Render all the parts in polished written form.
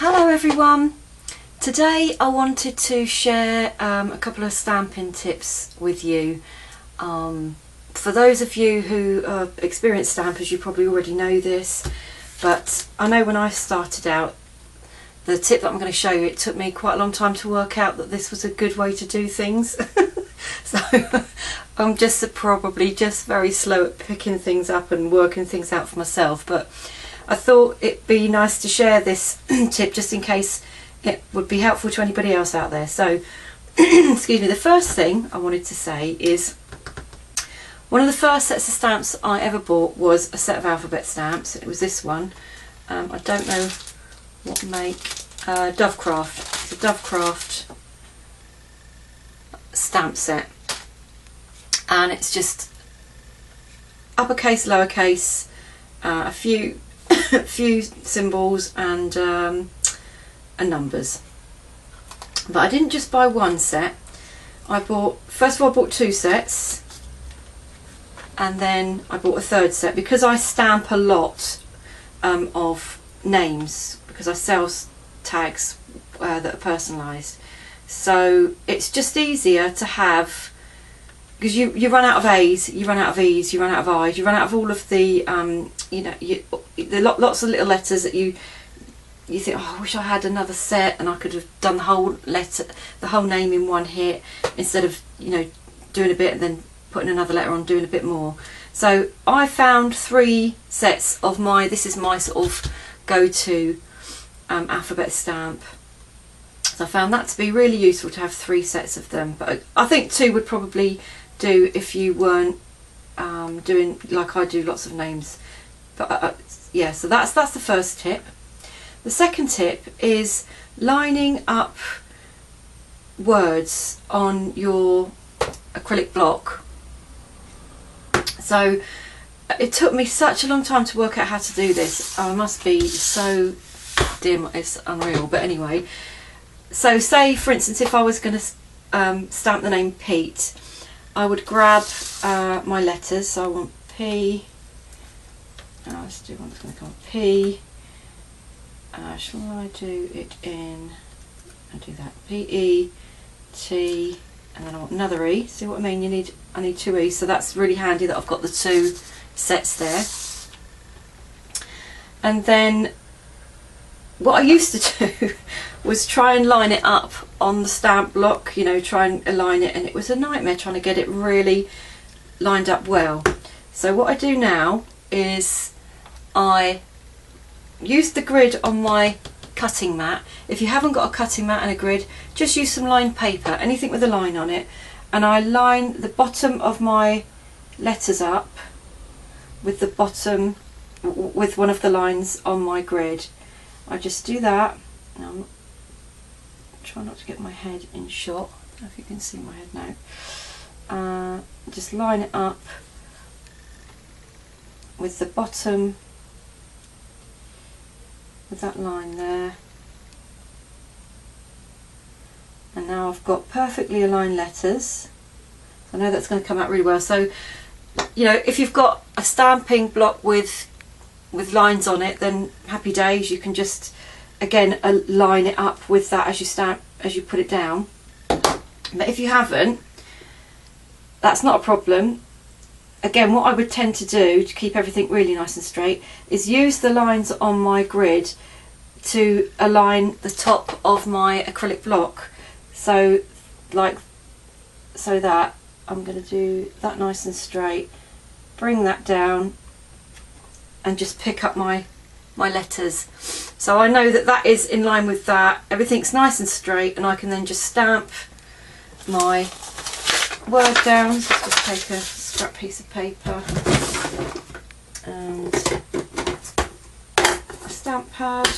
Hello everyone. Today I wanted to share a couple of stamping tips with you. For those of you who are experienced stampers, you probably already know this, but I know when I started out, the tip that I'm going to show you, it took me quite a long time to work out that this was a good way to do things. So I'm probably just very slow at picking things up and working things out for myself, but I thought it'd be nice to share this tip just in case it would be helpful to anybody else out there. So excuse me, the first thing I wanted to say is one of the first sets of stamps I ever bought was a set of alphabet stamps. It was this one. I don't know what make, Dovecraft. It's a Dovecraft stamp set, and it's just uppercase, lowercase, a few symbols and numbers. But I didn't just buy one set. First of all I bought two sets, and then I bought a third set because I stamp a lot of names, because I sell tags that are personalised. So it's just easier to have, because you run out of A's, you run out of E's, you run out of I's, you run out of all of the lots of little letters that you think, oh, I wish I had another set and I could have done the whole name in one hit, instead of doing a bit and then putting another letter on, doing a bit more. So I found three sets of this is my sort of go-to alphabet stamp. So I found that to be really useful to have three sets of them, but I think two would probably do if you weren't doing like I do, lots of names. But yeah, so that's the first tip. The second tip is lining up words on your acrylic block. So it took me such a long time to work out how to do this. I must be so dim, it's unreal. But anyway, so say for instance if I was going to stamp the name Pete, I would grab my letters. So I want P. Let's do one that's going to come up. P. Shall I do it in? I'll do that. P E T, and then I want another E. See what I mean? I need two E's. So that's really handy that I've got the two sets there. And then what I used to do was try and line it up on the stamp block, try and align it, and it was a nightmare trying to get it really lined up well. So what I do now is I use the grid on my cutting mat. If you haven't got a cutting mat and a grid, just use some lined paper, anything with a line on it, and I line the bottom of my letters up with the bottom, with one of the lines on my grid. I just do that. Now I'm try not to get my head in shot. I don't know if you can see my head now. Just line it up with the bottom, with that line there, and now I've got perfectly aligned letters. I know that's going to come out really well. So if you've got a stamping block with lines on it, then happy days. You can just again line it up with that as you put it down. But if you haven't, that's not a problem. Again, what I would tend to do to keep everything really nice and straight is use the lines on my grid to align the top of my acrylic block. So that I'm going to do that nice and straight, bring that down, and just pick up my letters. So I know that is in line with that. Everything's nice and straight, and I can then just stamp my word down. So just take a scrap piece of paper and a stamp pad,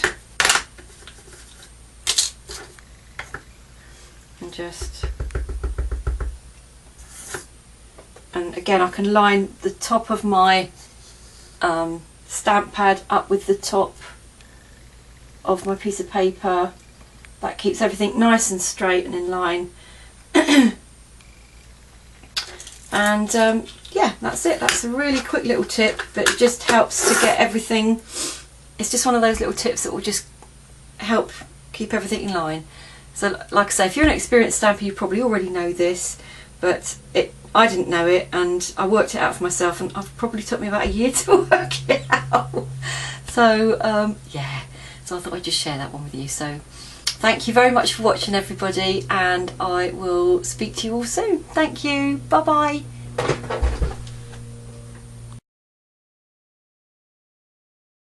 and again I can line the top of my stamp pad up with the top of my piece of paper. That keeps everything nice and straight and in line. And yeah, that's it. That's a really quick little tip, but it just helps to get everything. It's just one of those little tips that will just help keep everything in line. So like I say, if you're an experienced stamper, you probably already know this, but I didn't know it, and I worked it out for myself, and it probably took me about a year to work it out. So yeah, so I thought I'd just share that one with you. So thank you very much for watching, everybody, and I will speak to you all soon. Thank you. Bye bye.